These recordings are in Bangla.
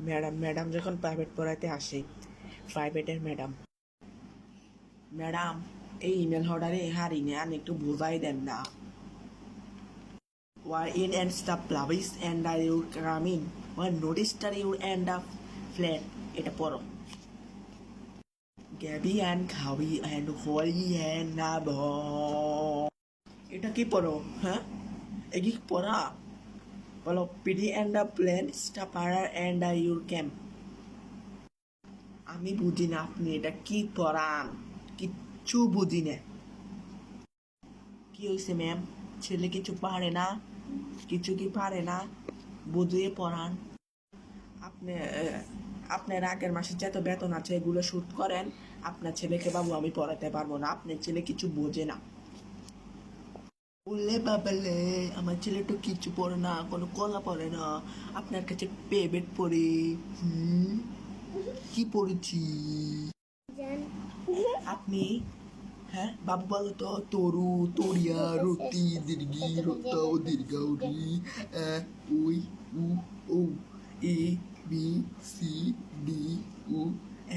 ম্যাডাম যখন প্রাইভেট পড়াইতে আসে, প্রাইভেটের ম্যাডাম, ম্যাডাম এই ইমেল অর্ডারে হারিনে আন একটু বোঝাই দেন না। Why in and stuff plubbis and are you coming? Why notice that you end up flat? এটা পড়ো। গ্যাবি অ্যান্ড খাবি অ্যান্ড হোয়াই অ্যান্ড না ভ, এটা কি পড়ো? হ্যাঁ, এ কি পড়া? বলো পিডি অ্যান্ড দ্য প্লেন স্টাপারার অ্যান্ড দ্য ইউর ক্যাম্প। আমি বুঝি না আপনি এটা কি পড়ান, কিচ্ছু বুঝি না। কি হয়েছে ম্যাম? ছেলে কিছু পারে না? কিছু কি পারে না? বুঝিয়ে পড়ান। আপনি আপনার আগের মাসে যত বেতন আছে এগুলো শুট করেন। আপনার ছেলেকে বাবু আমি পড়াতে পারবো না, আপনার ছেলে কিছু বোঝে না। বললে বাবালে আমার ছেলে তো কিছু পড়ে না, কোনো কলা পড়ে না, আপনার কাছে পেবেট পড়ে। কি পড়েছি আপনি? হ্যাঁ বাবু বলো তো, তরু তরিয়া রতি দীর্ঘি রত দীর্ঘি ওই উ ও A B C D uh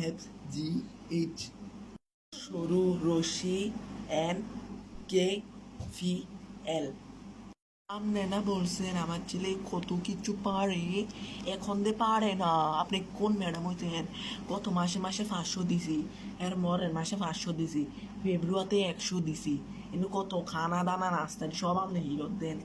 F G H, সরু রশি এন কে ভি এল। আপনি না বলছেন আমার ছেলে কত কিছু পারে, এখন দে পারে না। আপনি কোন ম্যাডাম হইতেন? গত মাসে 500 দিছি, এর মরের মাসে 500 দিছি, ফেব্রুয়ারিতে 100 দিছি, কিন্তু কত খানা দানা নাস্তা সব আপনি হিরত দেন।